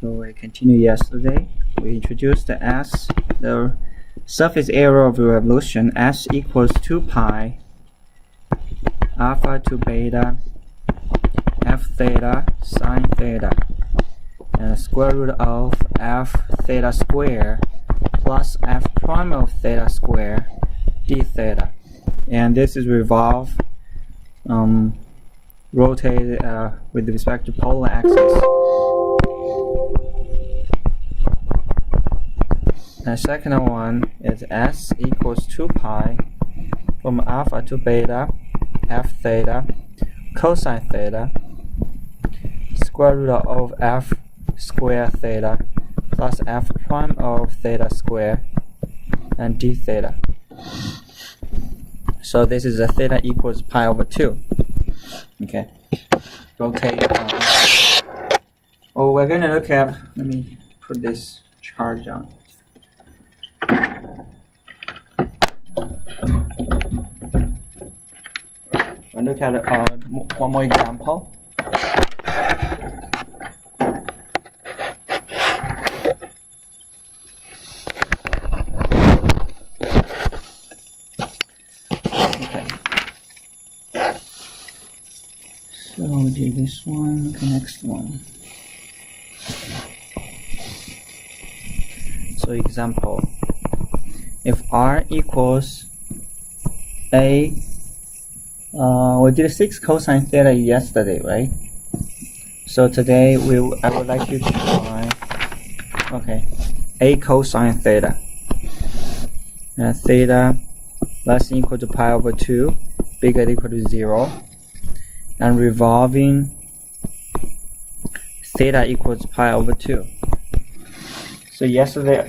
So I continue yesterday. We introduced the surface area of revolution, S equals 2 pi alpha to beta f theta sine theta, and the square root of f theta square plus f prime of theta square d theta. And this is rotated with respect to polar axis. The second one is S equals 2 pi from alpha to beta f theta cosine theta square root of f square theta plus f prime of theta square and d theta. So this is a theta equals pi over 2. Okay. Rotate. We're going to look at, let me put this charge on. We'll look at one more example. Okay. So we'll do this one, look at the next one. So example, if R equals A, we did 6 cosine theta yesterday, right? So today I would like you to try, okay, A cosine theta. Theta less than equal to pi over 2, bigger than equal to 0, and revolving theta equals pi over 2. So yesterday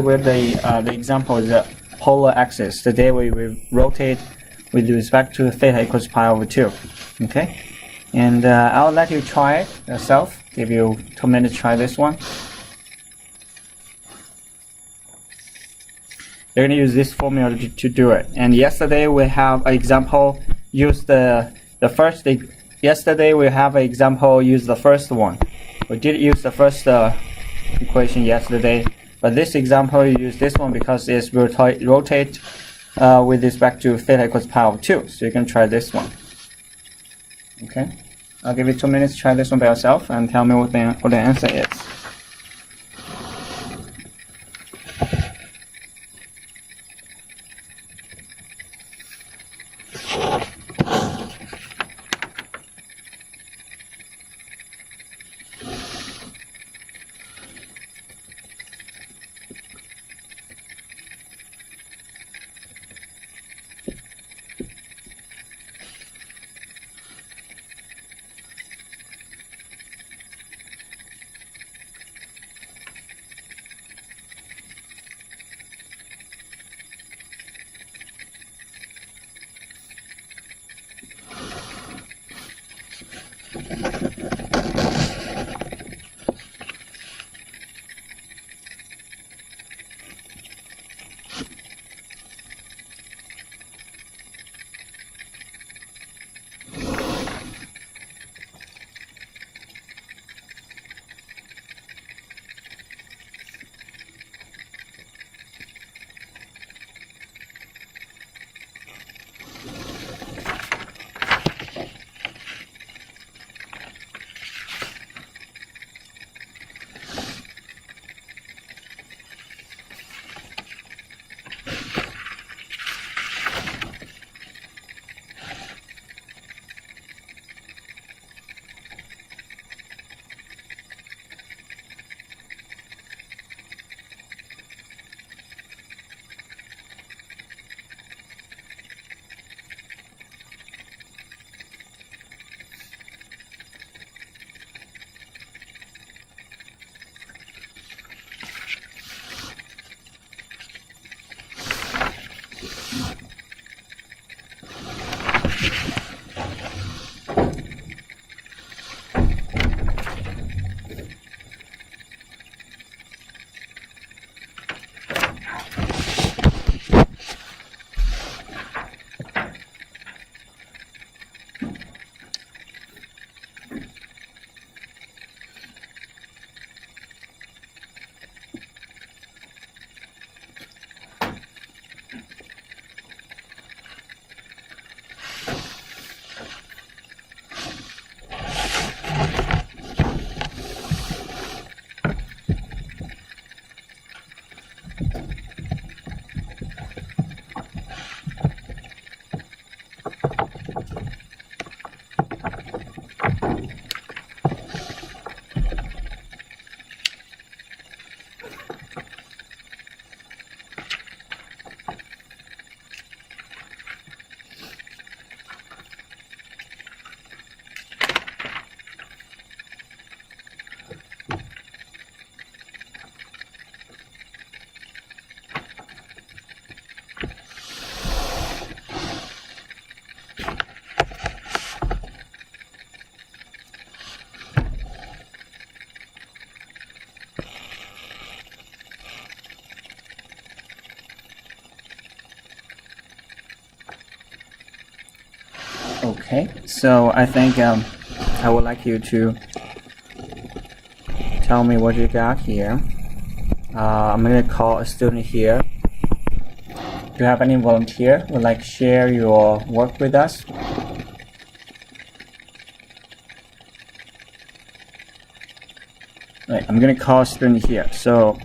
with the example is the polar axis. Today we rotate with respect to theta equals pi over 2. Okay, and I'll let you try it yourself. Give you 2 minutes to try this one. You're going to use this formula to do it. And yesterday we have an example. Use yesterday we have an example. Use the first one. We did use the first equation yesterday, but this example you use this one because it's rotate with respect to theta equals pi over 2. So you can try this one. Okay, I'll give you 2 minutes to try this one by yourself and tell me what the answer is. Okay, so I think I would like you to tell me what you got here. I'm going to call a student here. Do you have any volunteer who would like to share your work with us? Right, I'm going to call a student here. So,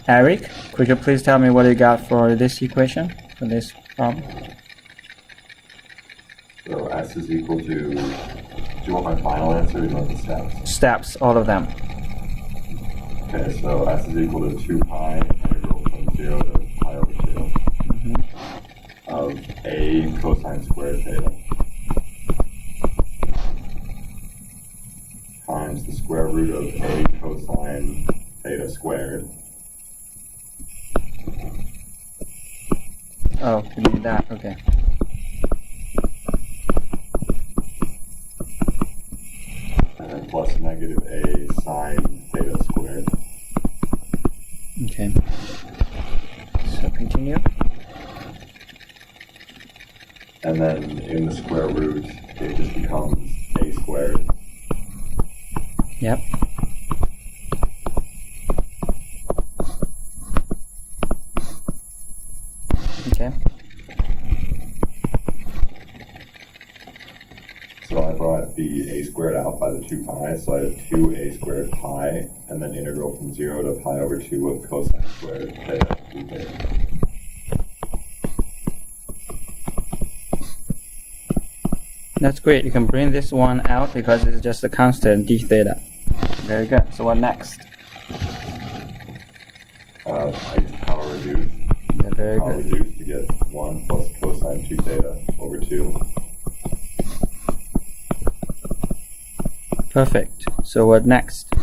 Eric, could you please tell me what you got for this equation, for this problem? So S is equal to, do you want my final answer or do you want the steps? Steps, all of them. Okay, so S is equal to 2 pi integral from 0 to pi over 2 of A cosine squared theta times the square root of A cosine theta squared. Oh, you need that, okay. And then plus negative A sine theta squared. Okay. So continue. And then in the square root, it just becomes A squared. Yep. Okay. So I brought the A squared out by the 2 pi, so I have 2A squared pi, and then integral from 0 to pi over 2 of cosine squared theta d theta. That's great. You can bring this one out because it's just a constant d theta. Very good. So what next? I use power reduce. Yeah, very Power good. reduce to get 1 plus cosine 2 theta over 2. Perfect. So what next?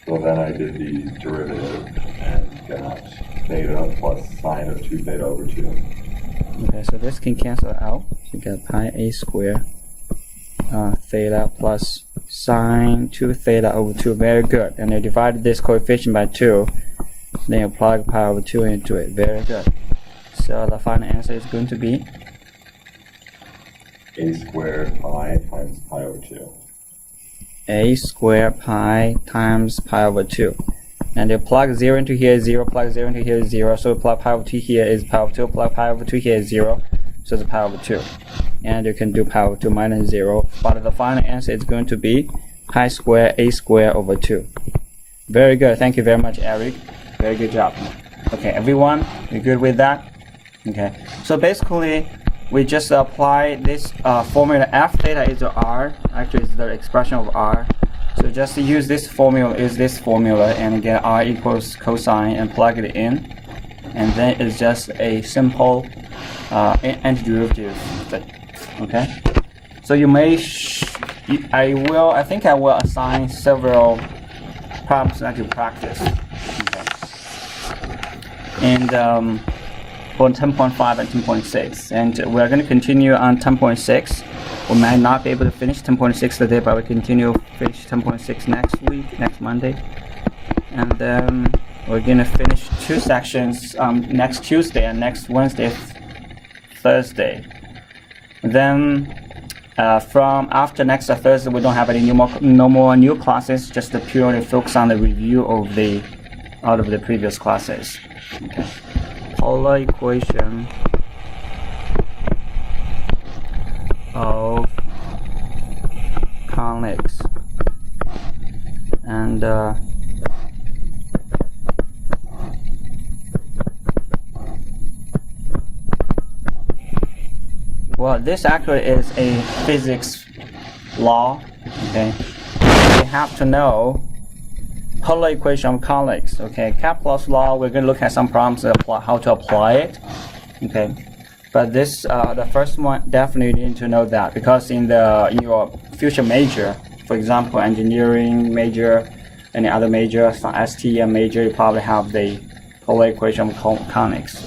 So then I did the derivative and got theta plus sine of 2 theta over 2. Okay, so this can cancel out. So you got pi a squared theta plus sine 2 theta over 2. Very good. And you divided this coefficient by 2. Then you plug pi over 2 into it. Very good. So the final answer is going to be A squared pi times pi over 2. a squared pi times pi over 2. And you plug 0 into here is 0, plug 0 into here is 0. So plug pi over 2 here is pi over 2, plug pi over 2 here is 0. So it's pi over 2. And you can do pi over 2 minus 0. But the final answer is going to be pi squared a squared over 2. Very good. Thank you very much, Eric. Very good job. Okay, everyone, you good with that? Okay. So basically, we just apply this formula. F theta is R. Actually, it's the expression of R. So just use this formula, and get R equals cosine and plug it in. And then it's just a simple antiderivative thing. Okay? So you may, I think I will assign several problems that you practice. Okay. And on 10.5 and 10.6, and we're going to continue on 10.6. We might not be able to finish 10.6 today, but we continue finish 10.6 next week, next Monday, and then we're going to finish 2 sections next Tuesday and next Wednesday, Thursday. Then from after next Thursday, we don't have any no more new classes. Just to purely focus on the review of the previous classes. Okay. Polar equation of conics, and well, this actually is a physics law. Okay, you have to know polar equation of conics. Okay, Kepler's law. We're going to look at some problems to apply, how to apply it. Okay, but this the first one definitely you need to know that, because in your future major, for example, engineering major, any other major, some STM major, you probably have the polar equation of conics.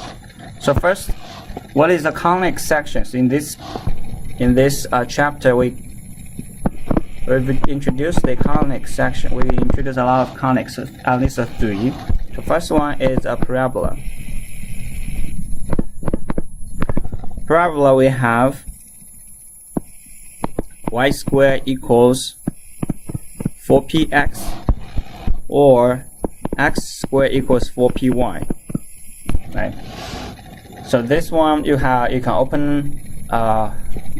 So first, what is the conics sections? In this chapter, we've introduced the conics section. We introduced a lot of conics, at least 3. The first one is a parabola. parabola we have y squared equals 4px or x squared equals 4py, right? So this one you can open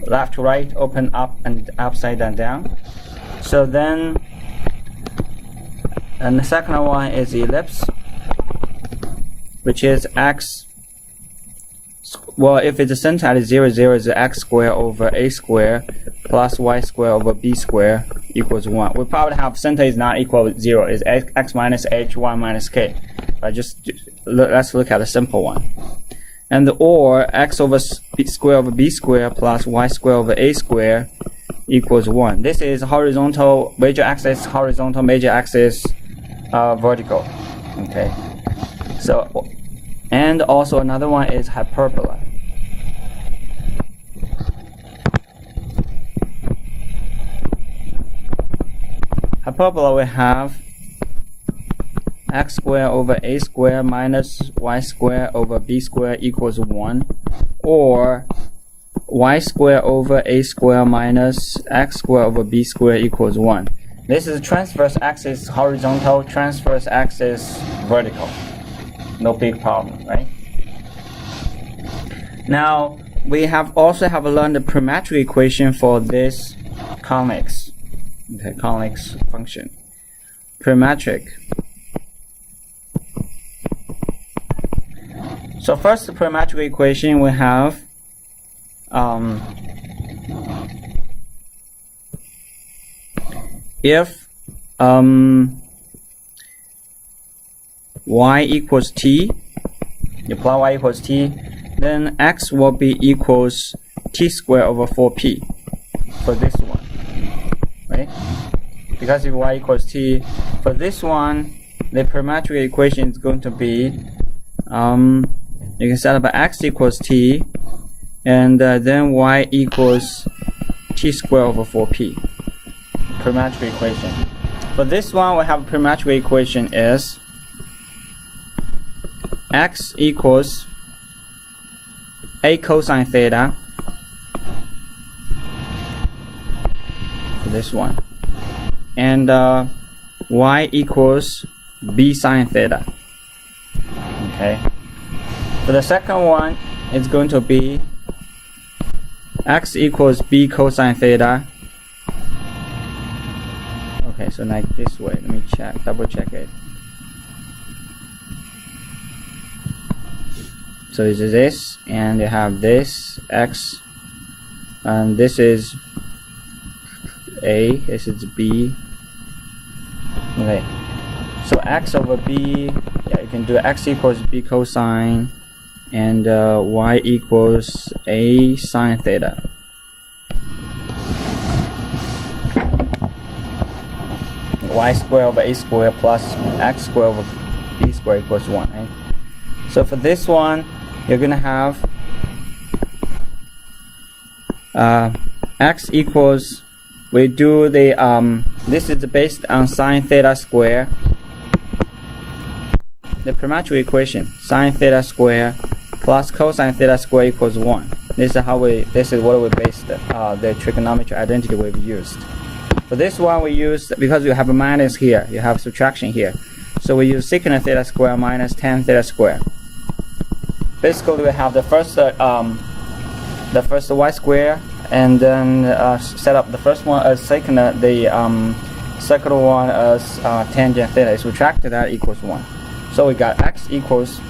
left to right, open up and upside down. So then, and the second one is ellipse, which is x. Well, if it's a center at 0, 0 is x squared over a squared plus y squared over b squared equals 1. We probably have center is not equal to 0, is x minus h, y minus k. But let's look at a simple one. And or x over b squared over b squared plus y squared over a squared equals 1. This is horizontal, major axis horizontal, major axis vertical. Okay. So, and also another one is hyperbola. Hyperbola we have x squared over a squared minus y squared over b squared equals 1, or y squared over a squared minus x squared over b squared equals 1. This is transverse axis horizontal, transverse axis vertical. No big problem, right? Now we also have learned the parametric equation for this conics. Okay, conics function. Parametric. So first, the parametric equation we have if y equals t, you apply y equals t, then x will be equals t squared over 4p for this one, right? Because if y equals t, for this one, the parametric equation is going to be you can set up x equals t, and then y equals t squared over 4p. Parametric equation. For this one, we have a parametric equation is x equals a cosine theta for this one, and y equals b sine theta. Okay. For the second one, it's going to be x equals b cosine theta. Okay, so like this way. Let me double check it. So this is this, and you have this x, and this is a, this is b. Okay, so x over b, yeah, you can do x equals b cosine, and y equals a sine theta. Y squared over a squared plus x squared over b squared equals 1. Right? So for this one, you're gonna have x equals, we do the this is based on sine theta square. The parametric equation, sine theta square plus cosine theta square equals 1. This is what we based the trigonometry identity we've used. For this one, we use, because you have a minus here, you have subtraction here, so we use secant theta square minus tan theta square. Basically, we have the first y square, and then set up the first one as secant, the second one as tangent theta. Subtract that equals 1. So we got x equals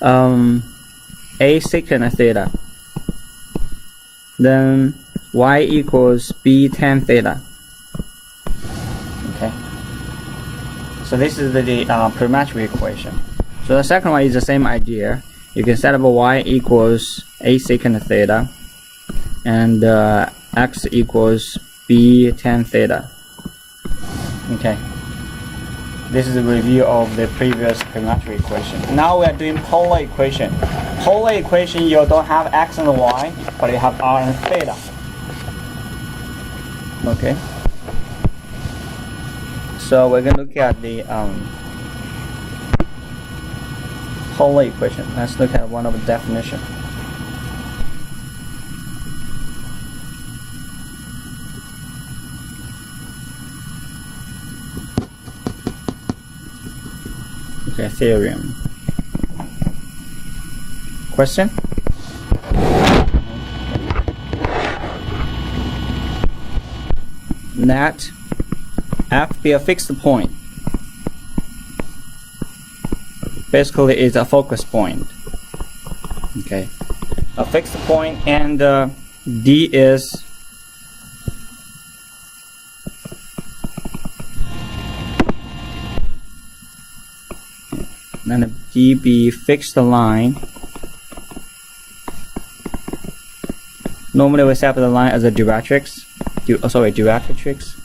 a secant theta. Then y equals b tan theta. Okay. So this is the parametric equation. So the second one is the same idea. You can set up a y equals a secant theta, and x equals b tan theta. Okay. This is a review of the previous parametric equation. Now we are doing polar equation. Polar equation, you don't have x and y, but you have r and theta. Okay. So we're going to look at the polar equation. Let's look at one of the definition. Okay, theorem. Question? Let F be a fixed point. Basically, it's a focus point. Okay, a fixed point, and D is and D be fixed line. Normally, we set up the line as a directrix. Directrix.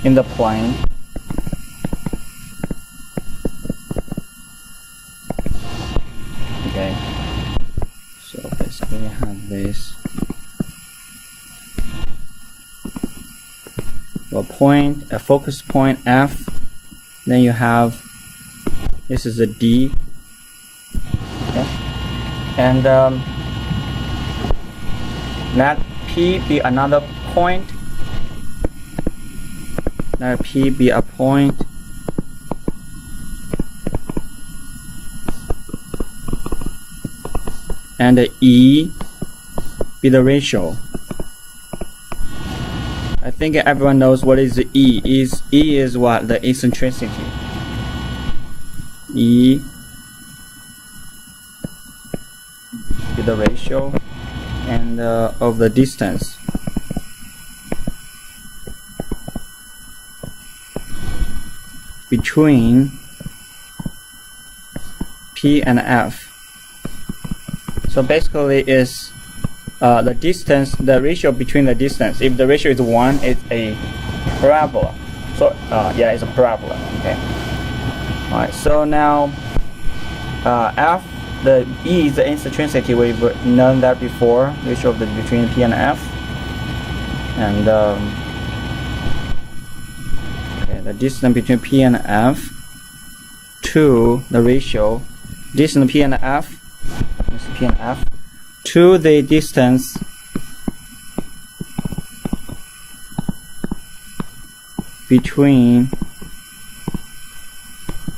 In the plane. Okay. So basically, we have this. A focus point F. Then you have this is a D. Okay. And let P be another point. Let P be a point. And E be the ratio. I think everyone knows what is E. E is what? The eccentricity. E be the ratio and of the distance. Between P and F. So basically is the distance, the ratio between the distance. If the ratio is 1, it's a parabola. So yeah, it's a parabola. Okay. Alright, so now F, the E is the eccentricity. We've known that before, ratio of the between P and F. And the distance between P and F to the ratio distance P and F to the distance between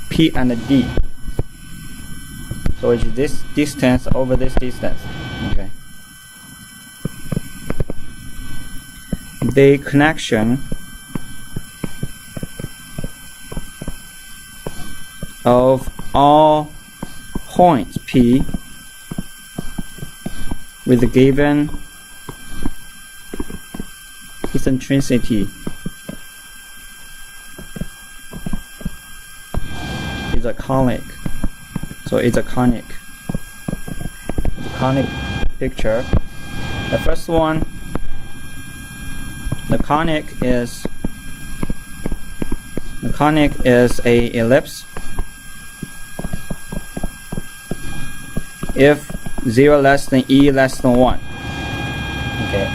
P and D. So it's this distance over this distance. Okay. The connection of all points P with the given eccentricity is a conic. So it's a conic. The conic picture. The first one, the conic is a ellipse. If 0 less than E less than 1. Okay,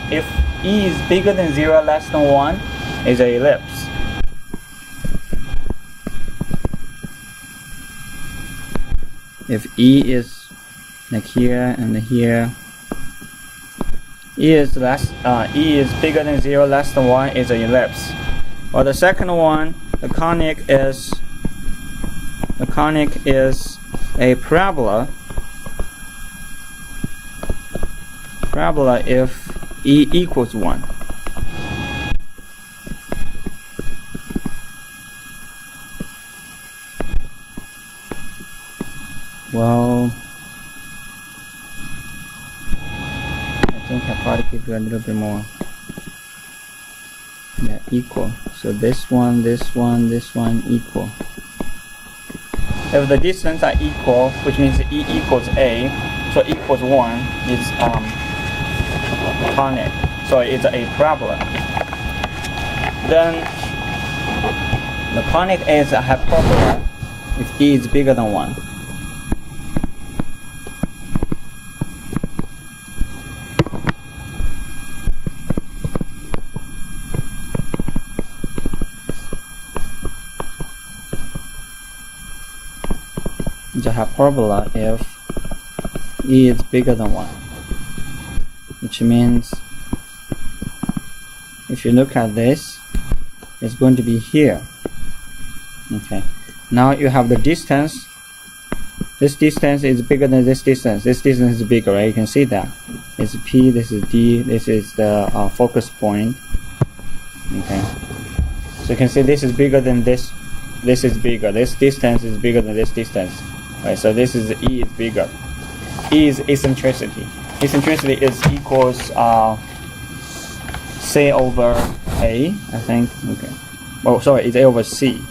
if E is bigger than 0 less than 1, is an ellipse. If E is like here and here, E is bigger than 0 less than 1 is an ellipse. Or the second one, the conic is a parabola. Parabola if E equals 1. Well, I think I'll probably give you a little bit more. Yeah, equal. So this one equal. If the distance are equal, which means E equals A, so equals 1 is conic. So it's a parabola. Then the conic is a hyperbola if E is bigger than 1. the hyperbola if e is bigger than 1, which means if you look at this, it's going to be here. Okay, now you have the distance. This distance is bigger than this distance. This distance is bigger, right? You can see that. It's P, this is D, this is the focus point. Okay, so you can see this is bigger than this. This is bigger. This distance is bigger than this distance. Right, so this is E is bigger. E is eccentricity. Eccentricity is equals C over A, I think. Okay. Oh, sorry, it's A over C.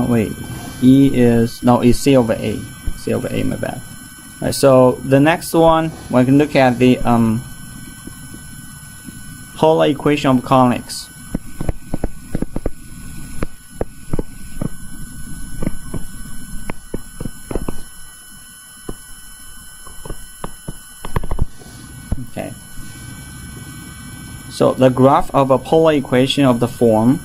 Wait. E is no, it's C over A. C over A, my bad. Right, so the next one, we can look at the polar equation of conics. Okay. So the graph of a polar equation of the form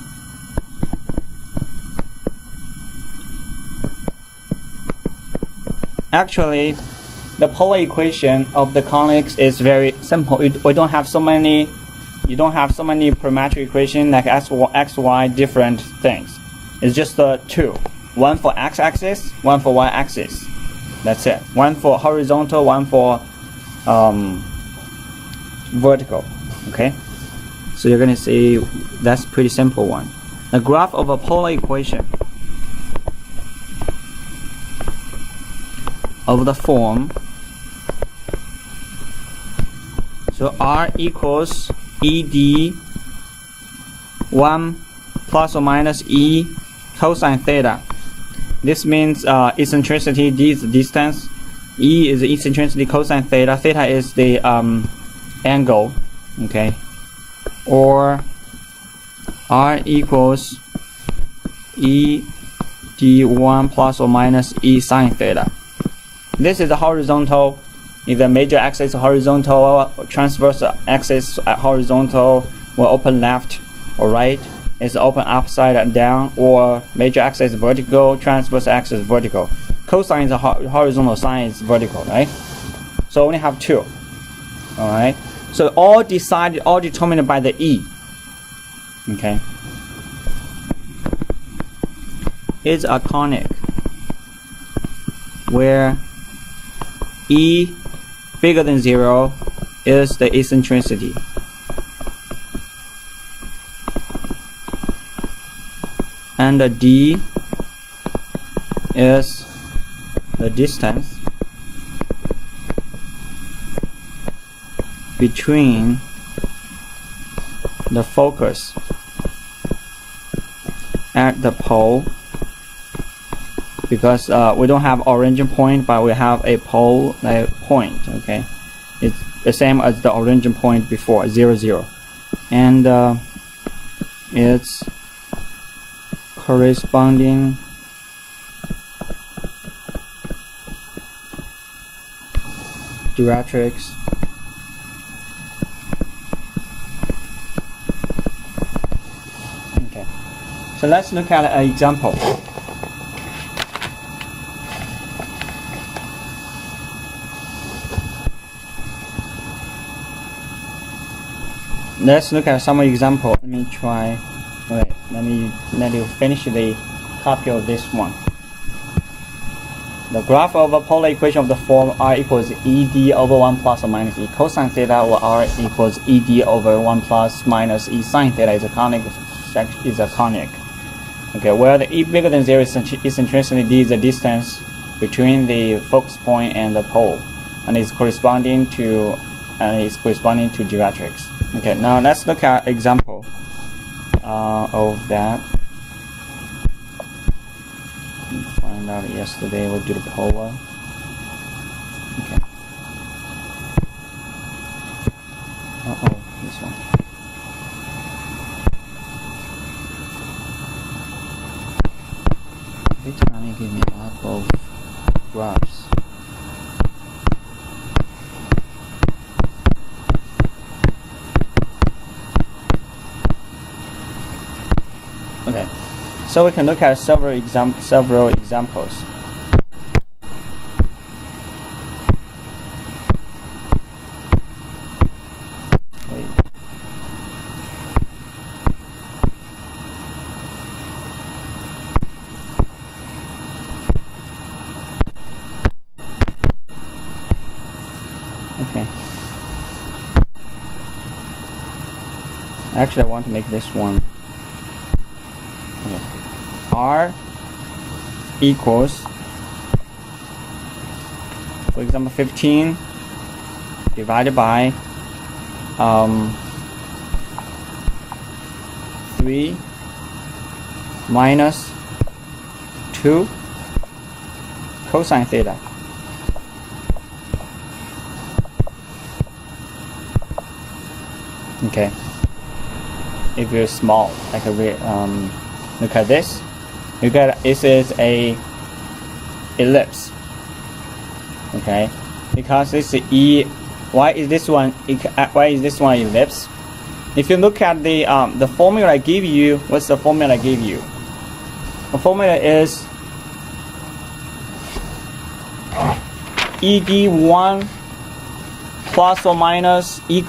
actually the polar equation of the conics is very simple. We don't have so many. You don't have so many parametric equations like x, y, different things. It's just the two. One for x-axis, one for y-axis. That's it. One for horizontal, one for vertical. Okay. So you're gonna see that's pretty simple one. The graph of a polar equation of the form. So R equals ED 1 plus or minus E cosine theta. This means eccentricity, D is the distance, E is the eccentricity, cosine theta, theta is the angle, okay, or R equals ED1 plus or minus E sine theta. This is the horizontal. If the major axis horizontal, transverse axis horizontal, or open left or right, is open upside and down, or major axis vertical, transverse axis vertical. Cosine is horizontal, sine is vertical, right? So only have two. All right. So all determined by the E. Okay. Is a conic where E bigger than 0 is the eccentricity. And the D is the distance between the focus at the pole, because we don't have origin point, but we have a pole point. Okay, it's the same as the origin point before, 0, 0, and it's corresponding directrix okay. So let's look at an example. Let's look at some example. Let me try. Wait, let you finish the copy of this one. The graph of a polar equation of the form R equals ED over 1 plus or minus E cosine theta, or R equals ED over 1 plus minus E sine theta is a conic. Okay, where the E bigger than 0 is eccentricity, D is the distance between the focus point and the pole, and is corresponding to directrix. Okay, now let's look at example of that. Find out yesterday we'll do the polar. Okay. This one. Every time you give me a lot of graphs. Okay, So we can look at several examples. Okay. Actually, I want to make this one. Okay. R equals, for example, 15 divided by 3 minus 2 cosine theta. Okay. If you're small, like look at this. You get this is a ellipse. Okay, because this is E. Why is this one? Why is this one ellipse? If you look at the formula I give you, what's the formula I give you? The formula is ED1 plus or minus E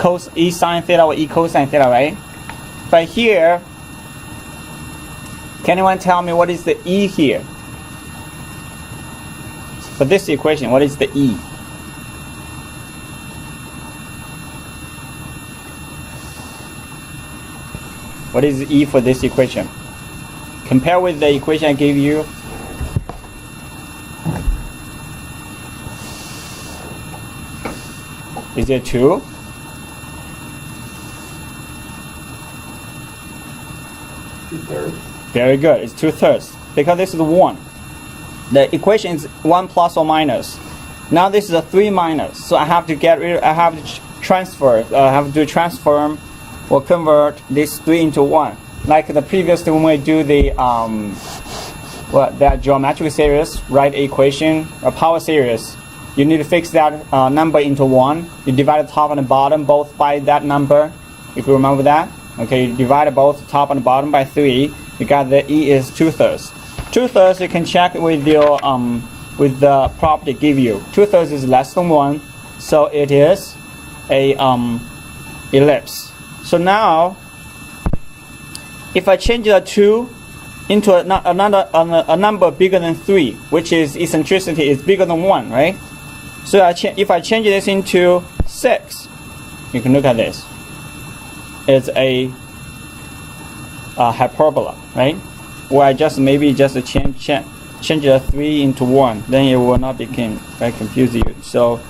sine theta or E cosine theta, right? But here, can anyone tell me what is the E here? For this equation, what is the E? What is E for this equation? Compare with the equation I gave you. Is it 2? Two-thirds. Very good. It's 2/3 because this is 1. The equation is 1 plus or minus. Now this is a 3 minus, so I have to get rid. I have to transfer. I have to transform or convert this 3 into 1. Like the previous when we do the geometric series, write equation, a power series. You need to fix that number into 1. You divide the top and the bottom both by that number. If you remember that, okay, you divide both top and bottom by 3. You got the E is 2/3. 2/3 you can check with your with the property give you. 2/3 is less than 1, so it is a ellipse. So now, if I change the 2 into a number bigger than 3, which is eccentricity is bigger than 1, right? So if I change this into 6, you can look at this. It's a hyperbola, right? Or I just change the 3 into 1, then it will not become very confusing you. So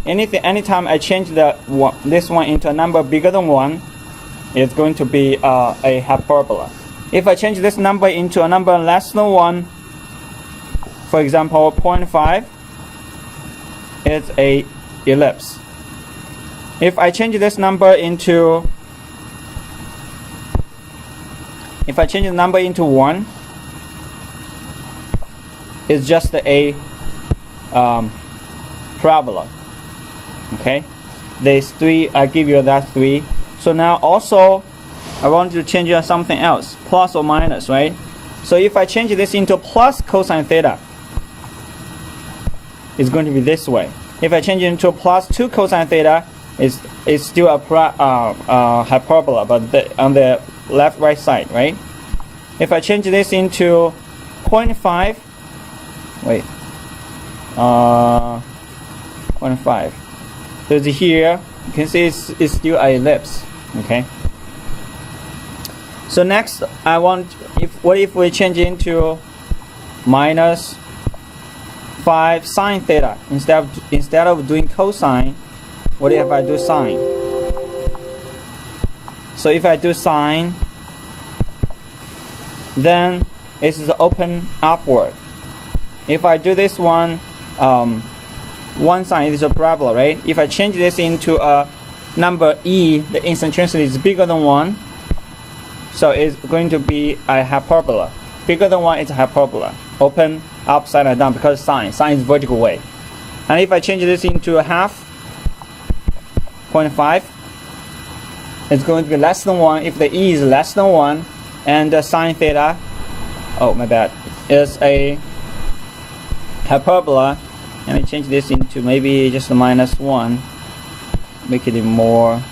anytime I change this one into a number bigger than 1, it's going to be a hyperbola. If I change this number into a number less than 1, for example 0.5, it's a ellipse. If I change this number into the number into 1, it's just a parabola. Okay, there's 3. I give you that 3. So now also I want to change something else, plus or minus, right? So if I change this into plus cosine theta, it's going to be this way. If I change it into plus 2 cosine theta, it's still a hyperbola, but on the left-right side, right? If I change this into 0.5, wait, 0.5. So here you can see it's still an ellipse. Okay. So next, what if we change into minus 5 sine theta instead of doing cosine? What if I do sine? So if I do sine, then it is open upward. If I do this one, one sine is a parabola, right? If I change this into a number E, the eccentricity is bigger than 1, so it's going to be a hyperbola. Bigger than 1 is a hyperbola. Open, upside and down, because sine is vertical way. And if I change this into a half, 0.5, it's going to be less than 1 if the E is less than 1, and the sine theta oh my bad, is a hyperbola. Let me change this into maybe just a -1, make it more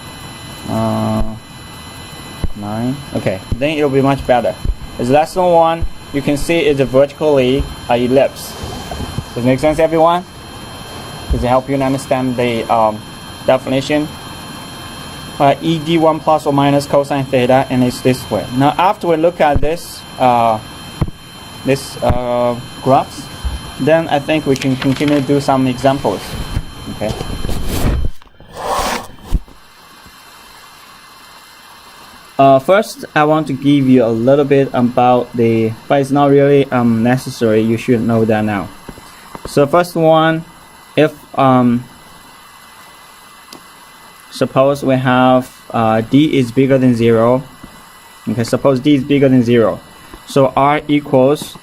9. Okay, then it'll be much better. It's less than 1. You can see it's vertically an ellipse. Does it make sense, everyone? Does it help you understand the definition? ED1 plus or minus cosine theta, and it's this way. Now, after we look at this graphs, then I think we can continue to do some examples. Okay. First, I want to give you a little bit about but it's not really necessary. You should know that now. So first one, if suppose we have d is bigger than 0. Okay, suppose d is bigger than 0. So r equals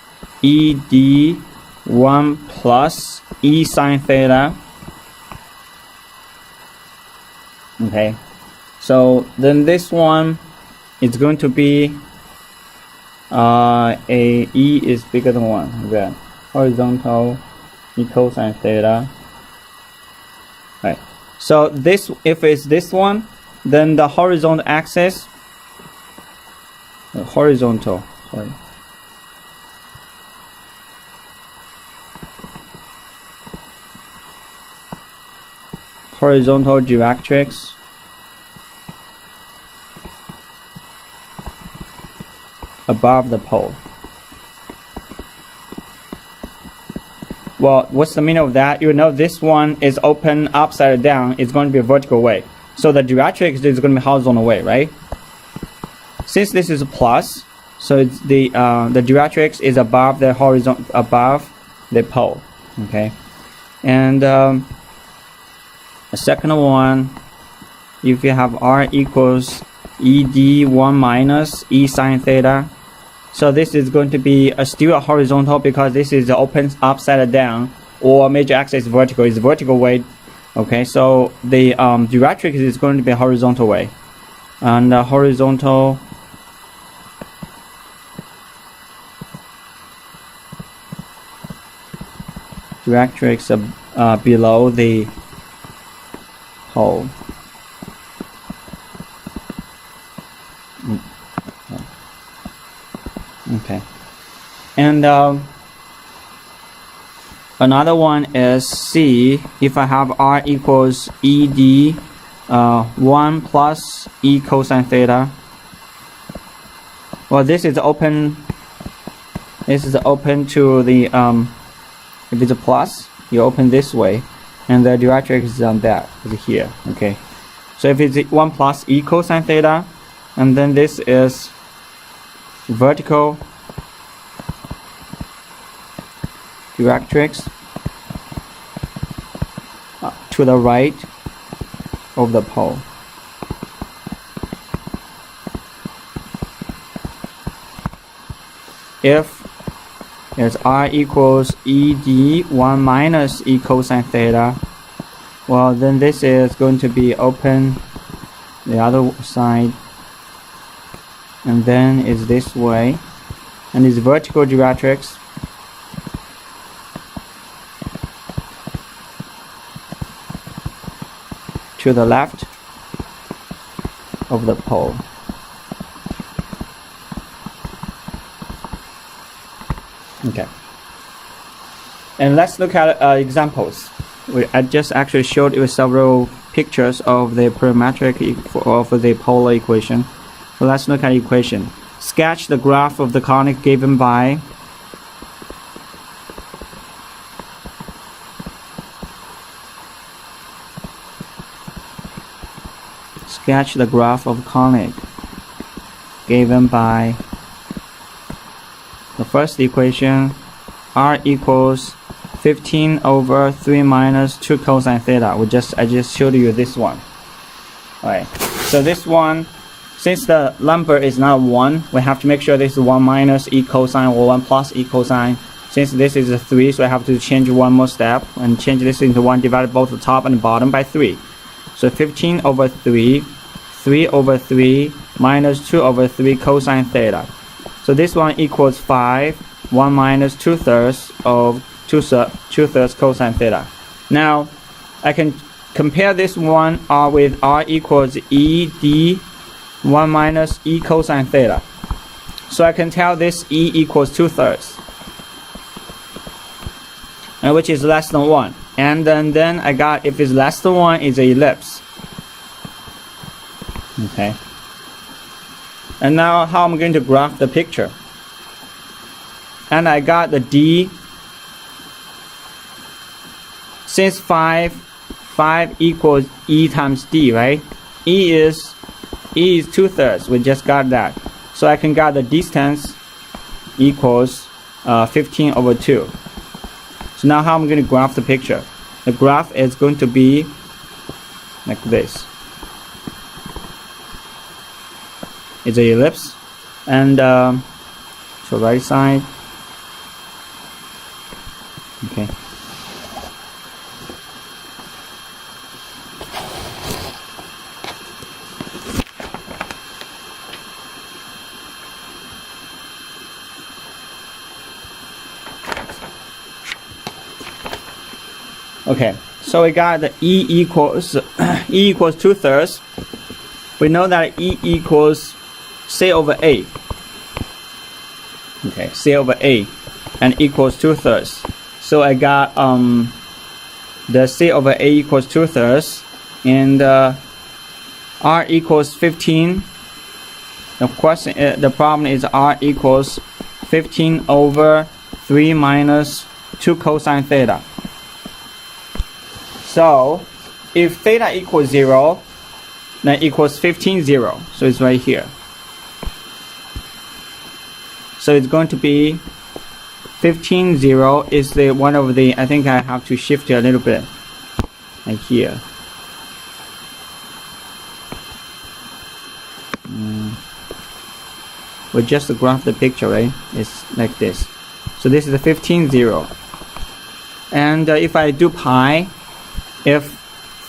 ed1 plus e sine theta. Okay, so then this one, it's going to be e is bigger than 1. Again, horizontal e cosine theta. Right. So this, if it's this one, then the horizontal axis, horizontal directrix above the pole. Well, what's the meaning of that? You know this one is open upside down. It's going to be a vertical way. So the directrix is going to be horizontal way, right? Since this is a plus, so it's the directrix is above the horizontal, above the pole. Okay, and the second one, if you have r equals ed1 minus e sine theta. So this is going to be still a horizontal because this is open upside down, or major axis vertical is vertical way. Okay, so the directrix is going to be a horizontal way, and horizontal directrix below the hole. Okay, and another one is C. If I have r equals ed 1 plus e cosine theta. Well, this is open. This is open to the if it's a plus, you open this way, and the directrix is on that, is here. Okay, so if it's 1 plus e cosine theta, and then this is vertical directrix to the right of the pole. If it's r equals ed1 minus e cosine theta, well, then this is going to be open the other side, and then is this way, and is vertical directrix to the left of the pole. Okay, and let's look at examples. I just actually showed you several pictures of the parametric of the polar equation. So let's look at equation. Sketch the graph of the conic given by the first equation, r equals 15 over 3 minus 2 cosine theta. I just showed you this one. Alright, so this one, since the number is not 1, we have to make sure this is 1 minus e cosine or 1 plus e cosine. Since this is a 3, so I have to change one more step and change this into 1 divided both the top and the bottom by 3. So 15 over 3, 3 over 3 minus 2 over 3 cosine theta. So this one equals 5, 1 minus 2/3 of 2/3 cosine theta. Now, I can compare this one with r equals e d 1 minus e cosine theta. So I can tell this e equals 2/3, which is less than 1. And then I got, if it's less than 1, it's an ellipse. Okay. And now how I'm going to graph the picture. And I got the d, since 5 equals e times d, right? E is 2/3, we just got that. So I can get the distance equals 15/2. So now how I'm going to graph the picture. The graph is going to be like this. It's an ellipse, and so right side. Okay. Okay, so we got the E equals 2/3. We know that E equals C over A. Okay, C over A, and equals 2/3. So I got the C over A equals 2/3, and R equals 15. The problem is R equals 15 over 3 minus 2 cosine theta. So if theta equals 0, then equals 15, 0. So it's right here. So it's going to be 15, 0 is the one of the, I think I have to shift it a little bit, like here. We just graph the picture, right? It's like this. So this is the 15, 0. And if I do pi, if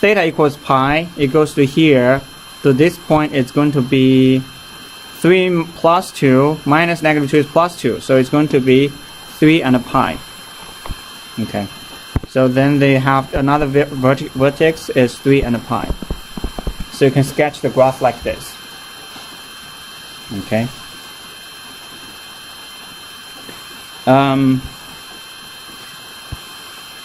theta equals pi, it goes to here. To this point, it's going to be 3 plus 2 minus -2 is plus 2. So it's going to be 3 and a pi. Okay. So then they have another vertex is 3 and a pi. So you can sketch the graph like this. Okay.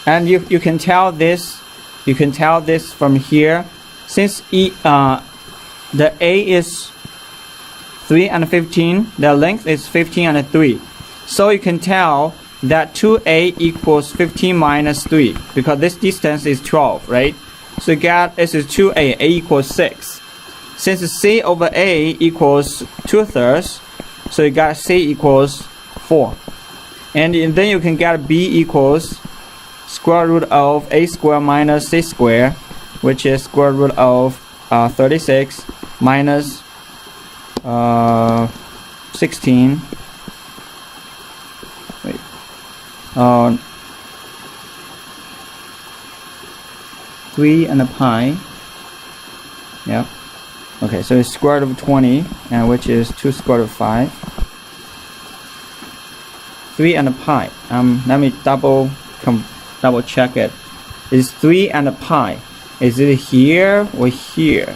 And you can tell this. You can tell this from here, since the A is 3 and 15, the length is 15 and 3. So you can tell that 2A equals 15 minus 3, because this distance is 12, right? So you get this is 2A, A equals 6. Since C over A equals 2/3, so you got C equals 4. And then you can get B equals square root of a squared minus c squared, which is square root of 36 minus 16. Wait. 3 and a pi. Yeah. Okay, so it's square root of 20, and which is 2 square root of 5. 3 and a pi. Let me double check it. Is 3 and a pi. Is it here or here?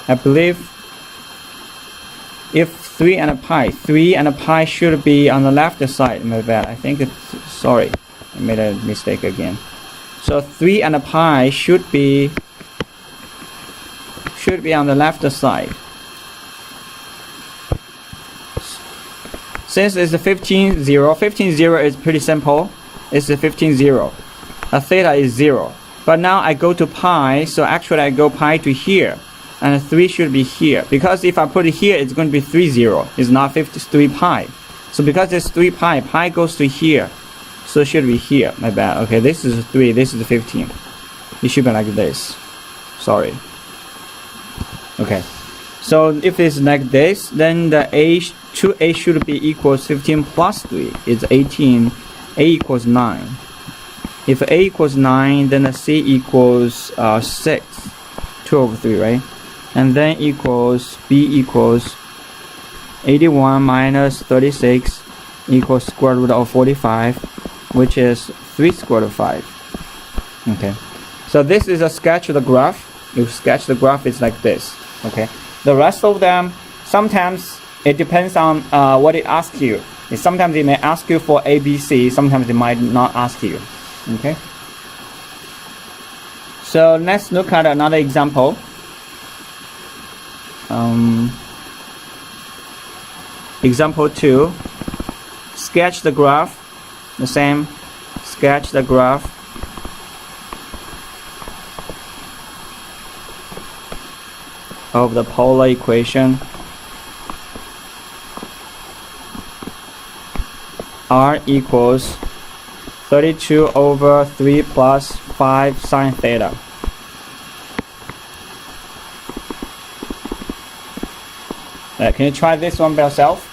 I believe if 3 and a pi should be on the left side. My bad. I think it's, sorry, I made a mistake again. So 3 and a pi should be on the left side. Since it's a 15, 0, 15, 0 is pretty simple. It's a 15, 0. A theta is 0. But now I go to pi, so actually I go pi to here. And 3 should be here. Because if I put it here, it's going to be 3, 0. It's not 3 pi. So because it's 3 pi, pi goes to here. So it should be here. My bad. Okay, this is 3, this is 15. It should be like this. Sorry. Okay. So if it's like this, then the 2a should be equals 15 plus 3. It's 18. A equals 9. If A equals 9, then the C equals 6. 2 over 3, right? And then equals B equals 81 minus 36 equals square root of 45, which is 3 square root of 5. Okay, so this is a sketch of the graph. You sketch the graph, it's like this. Okay, the rest of them, sometimes it depends on what it asks you. Sometimes it may ask you for ABC, sometimes it might not ask you. Okay, so let's look at another example. Example 2, sketch the graph, the same, sketch the graph of the polar equation r equals 32 over 3 plus 5 sine theta. Can you try this one by yourself?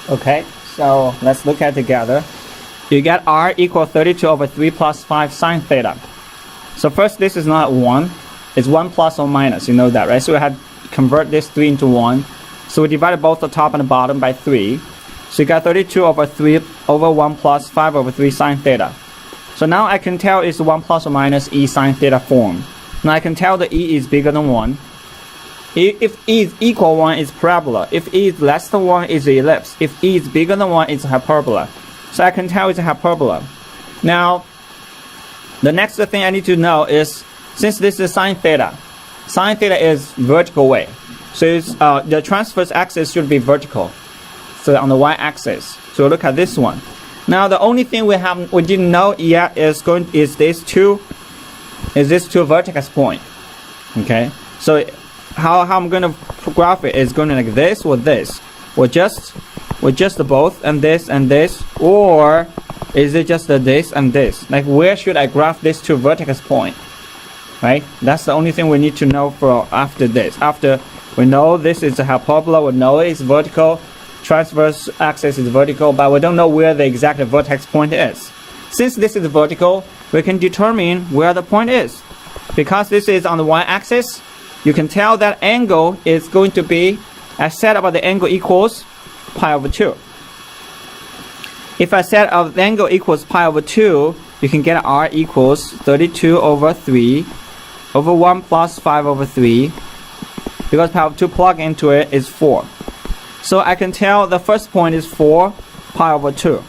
Okay, so let's look at it together. You get r equal 32 over 3 plus 5 sine theta. So first, this is not 1. It's 1 plus or minus. You know that, right? So we had to convert this 3 into 1. So we divided both the top and the bottom by 3. So you got 32 over 3 over 1 plus 5 over 3 sine theta. So now I can tell it's 1 plus or minus e sine theta form. Now I can tell the e is bigger than 1. If E is equal 1, it's parabola. If E is less than 1, it's an ellipse. If E is bigger than 1, it's a hyperbola. So I can tell it's a hyperbola. Now, the next thing I need to know is, since this is sine theta is vertical way. So it's, the transverse axis should be vertical. So on the y-axis. So look at this one. Now the only thing we didn't know yet is this two vertex point. Okay. So how I'm gonna graph it is going to like this or this, or just both and this, or is it just this and this? Like where should I graph this two vertex point? Right. That's the only thing we need to know for after this. After we know this is a hyperbola, we know it's vertical. Transverse axis is vertical, but we don't know where the exact vertex point is. Since this is vertical, we can determine where the point is. Because this is on the y-axis, you can tell that angle is going to be, I set up the angle equals pi over 2. If I set up the angle equals pi over 2, you can get r equals 32 over 3 over 1 plus 5 over 3. Because pi over 2 plug into it is 4. So I can tell the first point is 4 pi over 2.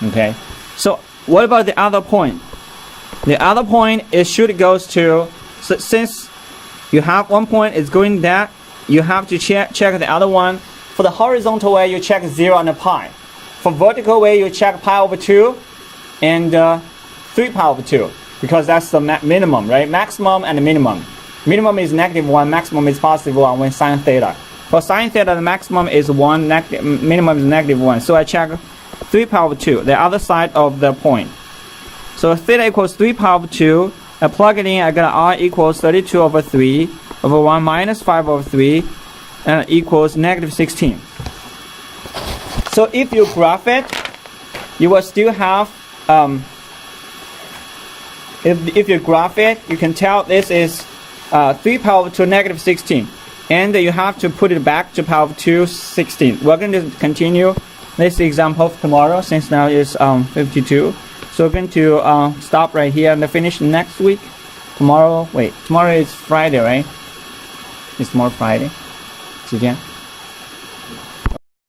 Okay. So what about the other point? The other point is should goes to, so since you have one point is going that, you have to check the other one. For the horizontal way, you check 0 and pi. For vertical way, you check pi over 2 and 3 pi over 2. Because that's the minimum, right? Maximum and minimum. Minimum is -1, maximum is +1 when sine theta. For sine theta, the maximum is 1, minimum is -1. So I check 3 pi over 2, the other side of the point. So theta equals 3 pi over 2. I plug it in, I get r equals 32 over 3 over 1 minus 5 over 3 and equals -16. So if you graph it, you will still have, if you graph it, you can tell this is 3 pi over 2 -16. And you have to put it back to pi over 2 16. We're going to continue this example tomorrow since now it's 52. So we're going to stop right here and finish next week. Tomorrow is Friday, right? It's tomorrow Friday. 时间